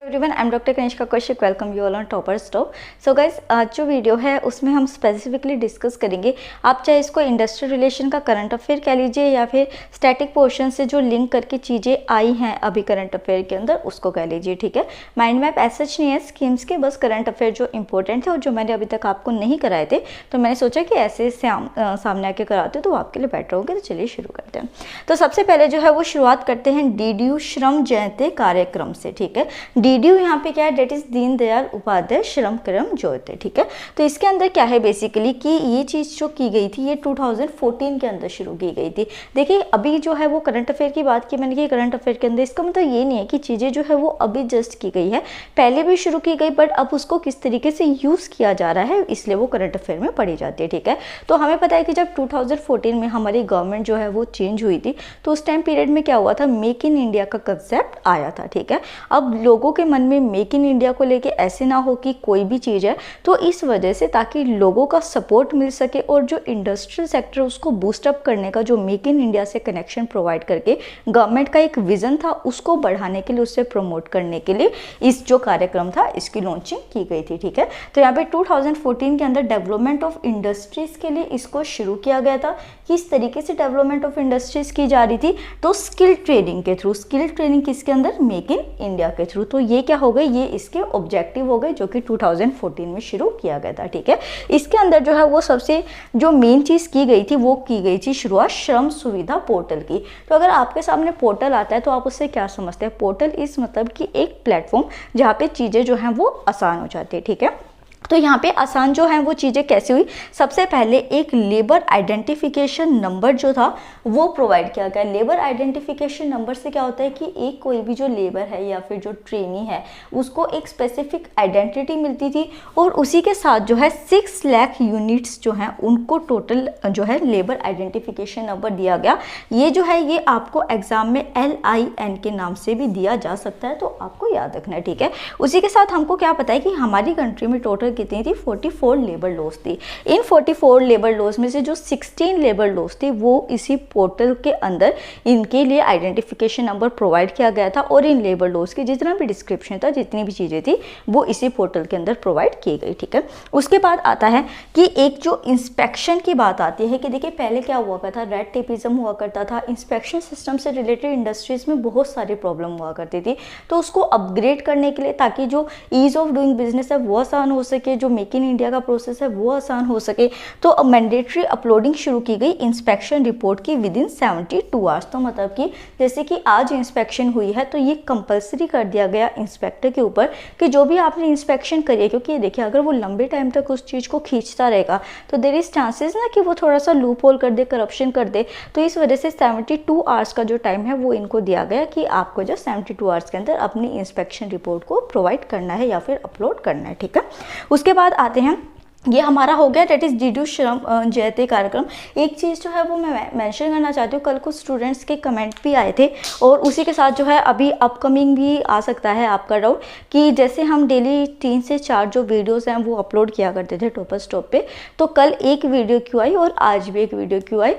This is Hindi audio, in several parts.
Everyone, I am doctor Kanishka Kaushik. Welcome you all on topper stop. So guys, आज जो वीडियो है उसमें हम स्पेसिफिकली डिस्कस करेंगे, आप चाहे इसको इंडस्ट्रियल रिलेशन का करंट अफेयर कह लीजिए या फिर स्टैटिक पोर्शन से जो लिंक करके चीज़ें आई हैं अभी करंट अफेयर के अंदर उसको कह लीजिए। ठीक है, माइंड मैप ऐसा नहीं है स्कीम्स के, बस करंट अफेयर जो इंपॉर्टेंट थे और जो मैंने अभी तक आपको नहीं कराए थे, तो मैंने सोचा कि ऐसे सामने आके कराते तो आपके लिए बेटर होंगे। तो चलिए शुरू करते हैं। तो सबसे पहले जो है वो शुरुआत करते हैं डीडीयू श्रम जयते कार्यक्रम से। ठीक है, डीडीयू यहाँ पे क्या है, डेट इज दीनदयाल उपाध्याय श्रम क्रम ज्योति। ठीक है, तो इसके अंदर क्या है बेसिकली कि ये चीज़ जो की गई थी ये 2014 के अंदर शुरू की गई थी। देखिए अभी जो है वो करंट अफेयर की बात की मैंने कि करंट अफेयर के अंदर, इसका मतलब ये नहीं है कि चीज़ें जो है वो अभी जस्ट की गई है, पहले भी शुरू की गई, बट अब उसको किस तरीके से यूज़ किया जा रहा है इसलिए वो करंट अफेयर में पढ़ी जाती है। ठीक है, तो हमें पता है कि जब 2014 में हमारी गवर्नमेंट जो है वो चेंज हुई थी तो उस टाइम पीरियड में क्या हुआ था, मेक इन इंडिया का कंसेप्ट आया था। ठीक है, अब लोगों के मन में मेक इन इंडिया को लेके ऐसे ना हो कि कोई भी चीज़ है, तो इस वजह से ताकि लोगों का सपोर्ट मिल सके और जो इंडस्ट्रियल सेक्टर उसको बूस्ट अप करने का, जो मेक इन इंडिया से कनेक्शन प्रोवाइड करके गवर्नमेंट का एक विजन था उसको बढ़ाने के लिए, उससे प्रमोट करने के लिए इस जो कार्यक्रम था इसकी लॉन्चिंग की गई थी। ठीक है, तो यहाँ पे 2014 के अंदर डेवलपमेंट ऑफ इंडस्ट्रीज के लिए इसको शुरू किया गया था। किस तरीके से डेवलपमेंट ऑफ इंडस्ट्रीज की जा रही थी, तो स्किल ट्रेनिंग के थ्रू। स्किल ट्रेनिंग किसके अंदर, मेक इन इंडिया के थ्रू। तो ये क्या हो गए, ये इसके ऑब्जेक्टिव हो गए जो कि 2014 में शुरू किया गया था। ठीक है, इसके अंदर जो है वो सबसे जो मेन चीज़ की गई थी वो की गई थी शुरुआत श्रम सुविधा पोर्टल की। तो अगर आपके सामने पोर्टल आता है तो आप उससे क्या समझते हैं, पोर्टल इस मतलब कि एक प्लेटफॉर्म जहाँ पे चीज़ें जो हैं वो आसान हो जाती है। ठीक है, तो यहाँ पे आसान जो है वो चीज़ें कैसे हुई, सबसे पहले एक लेबर आइडेंटिफिकेशन नंबर जो था वो प्रोवाइड किया गया। लेबर आइडेंटिफिकेशन नंबर से क्या होता है कि एक कोई भी जो लेबर है या फिर जो ट्रेनी है उसको एक स्पेसिफिक आइडेंटिटी मिलती थी और उसी के साथ जो है 6 लाख यूनिट्स जो हैं उनको टोटल जो है लेबर आइडेंटिफिकेशन नंबर दिया गया। ये जो है ये आपको एग्जाम में LIN के नाम से भी दिया जा सकता है, तो आपको याद रखना है। ठीक है, उसी के साथ हमको क्या पता है कि हमारी कंट्री में टोटल कितनी थी, 44 लेबर लॉज थी। इन 44 लेबर लॉज में से जो 16 लेबर लॉज थी वो इसी पोर्टल के अंदर इनके लिए आइडेंटिफिकेशन नंबर प्रोवाइड किया गया था और इन लेबर लॉज की जितना भी डिस्क्रिप्शन था, जितनी भी चीज़ें थी वो इसी पोर्टल के अंदर प्रोवाइड की गई। ठीक है, उसके बाद आता है कि एक जो इंस्पेक्शन की बात आती है कि देखिए पहले क्या हुआ करता था, रेड टेपिज्म हुआ करता था, इंस्पेक्शन सिस्टम से रिलेटेड इंडस्ट्रीज में बहुत सारी प्रॉब्लम हुआ करती थी। तो उसको अपग्रेड करने के लिए, ताकि जो ईज ऑफ डूइंग बिजनेस है वो आसान हो सके, जो मेक इन इंडिया का प्रोसेस है वो आसान हो सके, तो अब मैंडेटरी अपलोडिंग शुरू की गई इंस्पेक्शन रिपोर्ट की विद इन 72 आवर्स। तो मतलब कि जैसे कि आज इंस्पेक्शन हुई है तो ये कंपलसरी कर दिया गया इंस्पेक्टर के ऊपर कि जो भी आपने इंस्पेक्शन करी है, क्योंकि ये देखिए अगर वो लंबे टाइम तक उस चीज़ को खींचता रहेगा तो देयर इज चांसेस ना कि वो थोड़ा सा लूप होल कर दे, करप्शन कर दे। तो इस वजह से 72 आवर्स का जो टाइम है वो इनको दिया गया कि आपको जो 72 आवर्स के अंदर अपनी इंस्पेक्शन रिपोर्ट को प्रोवाइड करना है या फिर अपलोड करना है। ठीक है, उसके बाद आते हैं, ये हमारा हो गया डेट इज डीडीयू श्रम जयते कार्यक्रम। एक चीज़ जो है वो मैं मेंशन करना चाहती हूँ, कल कुछ स्टूडेंट्स के कमेंट भी आए थे और उसी के साथ जो है अभी अपकमिंग भी आ सकता है आपका डाउट कि जैसे हम डेली 3 से 4 जो वीडियोस हैं वो अपलोड किया करते थे टॉपर स्टॉप पे, तो कल एक वीडियो क्यों आई और आज भी एक वीडियो क्यों आई।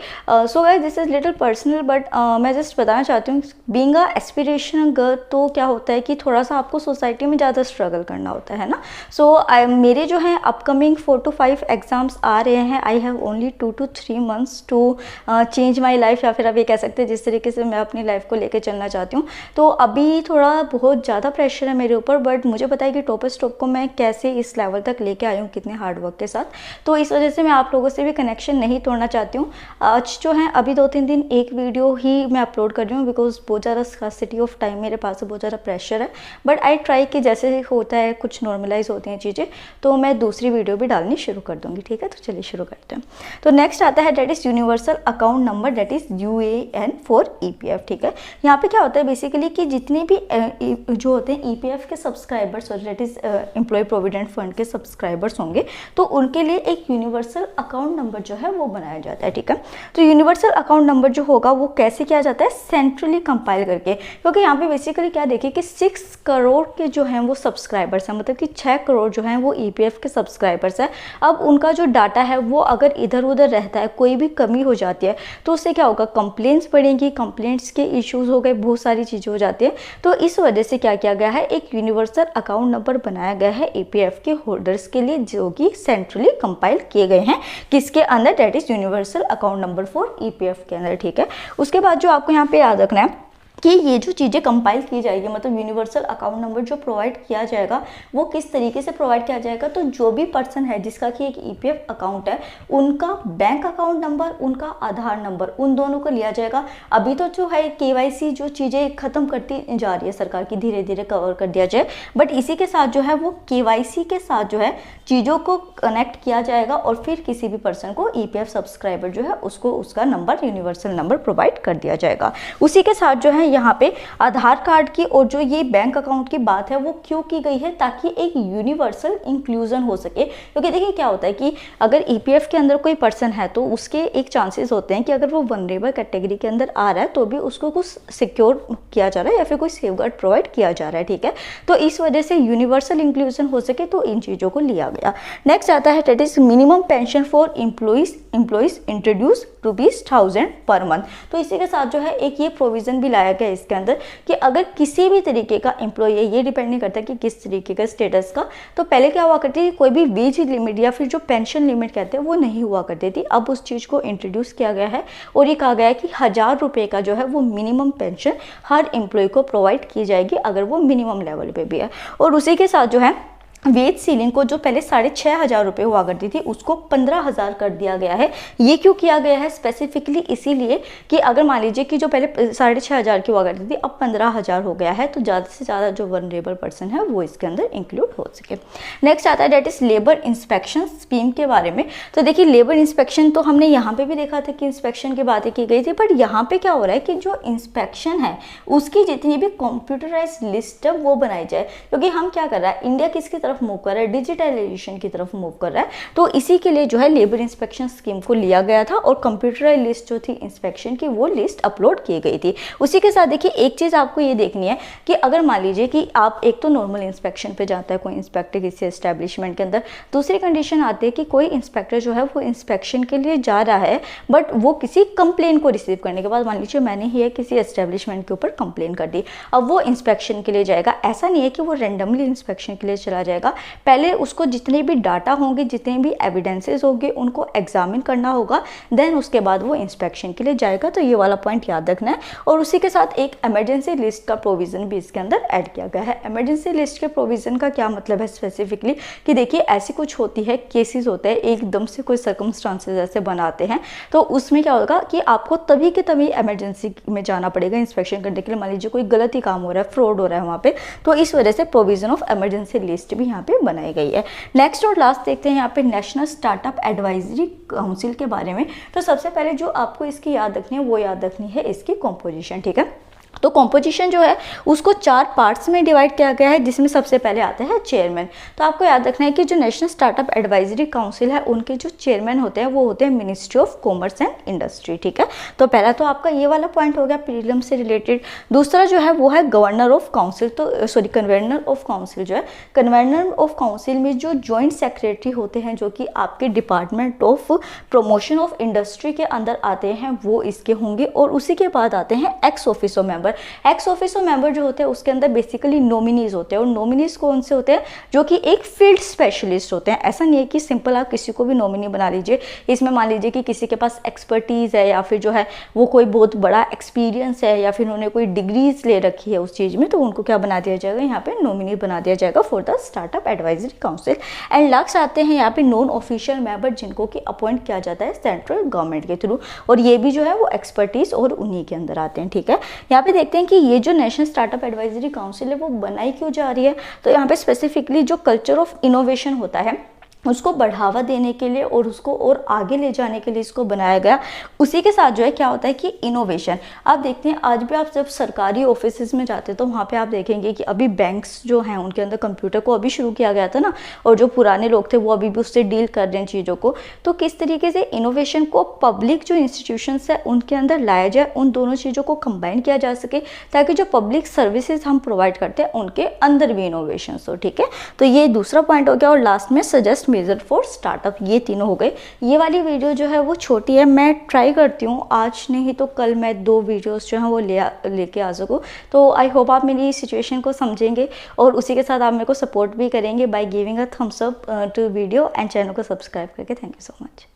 So guys this is little personal, but मैं जस्ट बताना चाहती हूँ, बीइंग अ एस्पिरेशनल गर्ल तो क्या होता है कि थोड़ा सा आपको सोसाइटी में ज़्यादा स्ट्रगल करना होता है ना। सो मेरे जो है अपकमिंग 4 to 5 एग्जाम्स आ रहे हैं। I have only 2 to 3 months to change my life, या फिर आप ये कह सकते हैं जिस तरीके से मैं अपनी लाइफ को लेकर चलना चाहती हूँ। तो अभी थोड़ा बहुत ज़्यादा प्रेशर है मेरे ऊपर, बट मुझे पता है कि टॉपर स्टॉप को मैं कैसे इस लेवल तक लेके आई हूँ कितने हार्डवर्क के साथ। तो इस वजह से मैं आप लोगों से भी कनेक्शन नहीं तोड़ना चाहती हूँ। आज जो है अभी 2-3 दिन एक वीडियो ही मैं अपलोड कर रही हूँ बिकॉज बहुत ज़्यादा स्कार्सिटी ऑफ टाइम मेरे पास बहुत ज़्यादा प्रेशर है, बट आई ट्राई कि जैसे होता है कुछ नॉर्मलाइज होती हैं चीज़ें तो मैं दूसरी वीडियो भी डालनी शुरू कर दूंगी। ठीक है, तो चलिए शुरू करते हैं। तो नेक्स्ट आता है that is universal account number, that is UAN for EPF। ठीक है, यहाँ पे क्या होता है बेसिकली कि जितने भी जो होते हैं EPF के सब्सक्राइबर्स और that is employee provident fund के सब्सक्राइबर्स होंगे तो उनके लिए एक यूनिवर्सल अकाउंट नंबर जो है वो बनाया जाता है। ठीक है, तो यूनिवर्सल अकाउंट नंबर जो होगा वो कैसे किया जाता है, सेंट्रली कंपाइल करके, क्योंकि यहाँ पे बेसिकली क्या देखिए कि 6 करोड़ के जो हैं वो सब्सक्राइबर्स हैं, मतलब कि 6 करोड़ जो हैं वो EPF के सब्सक्राइबर्स हैं अब उनका जो डाटा है वो अगर इधर उधर रहता है, कोई भी कमी हो जाती है तो उससे क्या होगा, कंप्लेंट्स बढ़ेंगी, कंप्लेंट्स के इश्यूज हो गए, बहुत सारी चीज़ें हो जाती है। तो इस वजह से क्या किया गया है, एक यूनिवर्सल अकाउंट नंबर बनाया गया है ईपीएफ के होल्डर्स के लिए, जो कि सेंट्रली कंपाइल किए गए हैं किसके अंदर, that is universal account number for EPF के अंदर। ठीक है, उसके बाद जो आपको यहाँ पे याद रखना है कि ये जो चीज़ें कंपाइल की जाएगी, मतलब यूनिवर्सल अकाउंट नंबर जो प्रोवाइड किया जाएगा वो किस तरीके से प्रोवाइड किया जाएगा, तो जो भी पर्सन है जिसका कि एक ईपीएफ अकाउंट है, उनका बैंक अकाउंट नंबर, उनका आधार नंबर, उन दोनों को लिया जाएगा। अभी तो जो है केवाईसी जो चीज़ें खत्म करती जा रही है सरकार की, धीरे धीरे कवर कर दिया जाए, बट इसी के साथ जो है वो केवाईसी के साथ जो है चीज़ों को कनेक्ट किया जाएगा और फिर किसी भी पर्सन को ईपीएफ सब्सक्राइबर जो है उसको उसका नंबर, यूनिवर्सल नंबर प्रोवाइड कर दिया जाएगा। उसी के साथ जो है यहाँ पे आधार कार्ड की और जो ये बैंक अकाउंट की बात है वो क्यों की गई है, ताकि एक यूनिवर्सल इंक्लूजन हो सके। क्योंकि देखिए क्या होता है कि अगर ईपीएफ के अंदर कोई पर्सन है तो उसके एक चांसेस होते हैं कि अगर वो वनरेबल कैटेगरी के अंदर आ रहा है तो भी उसको कुछ सिक्योर किया जा रहा है या फिर कोई सेफगार्ड प्रोवाइड किया जा रहा है। ठीक है, तो इस वजह से यूनिवर्सल इंक्लूजन हो सके तो इन चीज़ों को लिया गया। नेक्स्ट आता है that is minimum pension for employees introduce ₹1000 per month. तो इसी के साथ जो है एक ये प्रोविजन भी लाया गया इसके अंदर कि अगर किसी भी तरीके का एम्प्लॉय, ये डिपेंड नहीं करता कि किस तरीके का स्टेटस का, तो पहले क्या हुआ करती थी, कोई भी वेज लिमिट या फिर जो पेंशन लिमिट कहते हैं वो नहीं हुआ करती थी। अब उस चीज़ को इंट्रोड्यूस किया गया है और ये कहा गया है कि ₹1000 का जो है वो मिनिमम पेंशन हर एम्प्लॉय को प्रोवाइड की जाएगी अगर वो मिनिमम लेवल पे भी है। और उसी के साथ जो है वेज सीलिंग को जो पहले ₹6500 हुआ करती थी उसको 15,000 कर दिया गया है। ये क्यों किया गया है, स्पेसिफिकली इसीलिए कि अगर मान लीजिए कि जो पहले 6500 की हुआ करती थी अब 15,000 हो गया है, तो ज़्यादा से ज़्यादा जो वनरेबल पर्सन है वो इसके अंदर इंक्लूड हो सके। नेक्स्ट आता है that is labour inspection scheme के बारे में। तो देखिए लेबर इंस्पेक्शन तो हमने यहाँ पे भी देखा था कि इंस्पेक्शन की बातें की गई थी, बट यहाँ पे क्या हो रहा है कि जो इंस्पेक्शन है उसकी जितनी भी कंप्यूटराइज लिस्ट है वो बनाई जाए। क्योंकि हम क्या कर रहा है, इंडिया किसकी तरफ मूव कर रहा है, डिजिटलाइजेशन की तरफ मूव कर रहा है, तो इसी के लिए जो है लेबर इंस्पेक्शन स्कीम को लिया गया था और कंप्यूटराइज लिस्ट जो थी इंस्पेक्शन की वो लिस्ट अपलोड की गई थी। उसी के साथ देखिए एक चीज़ आपको ये देखनी है कि अगर मान लीजिए कि आप एक तो नॉर्मल इंस्पेक्शन पे जाता है कोई इंस्पेक्टर किसी एस्टेब्लिशमेंट के अंदर, दूसरी कंडीशन आती है कि कोई इंस्पेक्टर जो है वो इंस्पेक्शन के लिए जा रहा है बट वो किसी कंप्लेन को रिसीव करने के बाद, मान लीजिए मैंने ही किसी एस्टेब्लिशमेंट के ऊपर कंप्लेन कर दी, अब वो इंस्पेक्शन के लिए जाएगा। ऐसा नहीं है कि वो रेंडमली इंस्पेक्शन के लिए चला जाएगा, पहले उसको जितने भी डाटा होंगे, जितने भी एविडेंसेस होंगे उनको एग्जामिन करना होगा, देन उसके बाद वो इंस्पेक्शन के लिए जाएगा। तो ये वाला पॉइंट याद रखना है। और उसी के साथ एक इमरजेंसी लिस्ट का प्रोविजन भी इसके अंदर ऐड किया गया है। इमरजेंसी लिस्ट के प्रोविजन का क्या मतलब है स्पेसिफिकली, कि देखिए ऐसी कुछ होती है, केसेस होते हैं एकदम से कोई सर्कमस्टांसेस ऐसे बनाते हैं, तो उसमें क्या होगा कि आपको तभी के तभी इमरजेंसी में जाना पड़ेगा इंस्पेक्शन करने के लिए। मान लीजिए कोई गलत ही काम हो रहा है, फ्रॉड हो रहा है वहाँ पे, तो इस वजह से प्रोविजन ऑफ इमरजेंसी लिस्ट भी यहाँ पे बनाई गई है। नेक्स्ट और लास्ट देखते हैं यहाँ पे नेशनल स्टार्टअप एडवाइजरी काउंसिल के बारे में। तो सबसे पहले जो आपको इसकी याद रखनी है वो याद रखनी है इसकी कॉम्पोजिशन। ठीक है, तो कॉम्पोजिशन जो है उसको 4 पार्ट्स में डिवाइड किया गया है, जिसमें सबसे पहले आता है चेयरमैन। तो आपको याद रखना है कि जो नेशनल स्टार्टअप एडवाइजरी काउंसिल है उनके जो चेयरमैन होते हैं वो होते हैं ministry of commerce and industry. ठीक है, तो पहला तो आपका ये वाला पॉइंट हो गया प्रीलिम से रिलेटेड। दूसरा जो है वो है गवर्नर ऑफ काउंसिल, तो सॉरी कन्वेनर ऑफ काउंसिल जो है, कन्वेनर ऑफ काउंसिल में जो जॉइंट सेक्रेटरी होते हैं जो कि आपके department of promotion of industry के अंदर आते हैं वो इसके होंगे। और उसी के बाद आते हैं x officio member. X officio member जो होते हैं उसके अंदर बेसिकली नॉमिनीज होते हैं, और नॉमिनीज कौन से होते हैं, जो कि एक फील्ड स्पेशलिस्ट होते हैं। ऐसा नहीं है कि सिंपल आप किसी को भी नॉमिनी बना लीजिए। इसमें मान लीजिए कि किसी के पास एक्सपर्टीज है या फिर जो है वो कोई बहुत बड़ा एक्सपीरियंस है या फिर उन्होंने कोई डिग्रीज ले रखी है उस चीज़ में, तो उनको क्या बना दिया जाएगा, यहाँ पे नॉमिनी बना दिया जाएगा for the startup advisory council. And last आते हैं यहाँ पे नॉन ऑफिशियल मेंबर, जिनको कि अपॉइंट किया जाता है सेंट्रल गवर्नमेंट के थ्रू, और ये भी जो है वो एक्सपर्टीज और उन्हीं के अंदर आते हैं। ठीक है, यहाँ पे देखते हैं कि ये जो नेशनल स्टार्टअप एडवाइजरी काउंसिल है वो बनाई क्यों जा रही है। तो यहाँ पे स्पेसिफिकली जो कल्चर ऑफ इनोवेशन होता है उसको बढ़ावा देने के लिए और उसको और आगे ले जाने के लिए इसको बनाया गया। उसी के साथ जो है क्या होता है कि इनोवेशन, आप देखते हैं आज भी आप जब सरकारी ऑफिसेज में जाते हैं तो वहाँ पे आप देखेंगे कि अभी बैंक्स जो हैं उनके अंदर कंप्यूटर को अभी शुरू किया गया था ना, और जो पुराने लोग थे वो अभी भी उससे डील कर रहे हैं चीज़ों को। तो किस तरीके से इनोवेशन को पब्लिक जो इंस्टीट्यूशंस है उनके अंदर लाया जाए, उन दोनों चीज़ों को कंबाइन किया जा सके, ताकि जो पब्लिक सर्विसेज हम प्रोवाइड करते हैं उनके अंदर भी इनोवेशन हो। ठीक है, तो ये दूसरा पॉइंट हो गया। और लास्ट में सजेस्ट मेजर फॉर स्टार्टअप, ये तीनों हो गए। ये वाली वीडियो जो है वो छोटी है, मैं ट्राई करती हूँ आज नहीं तो कल मैं 2 वीडियोस जो हैं वो लेके आ सकूँ। तो आई होप आप मेरी सिचुएशन को समझेंगे और उसी के साथ आप मेरे को सपोर्ट भी करेंगे by giving a thumbs up to video and channel को सब्सक्राइब करके। Thank you so much.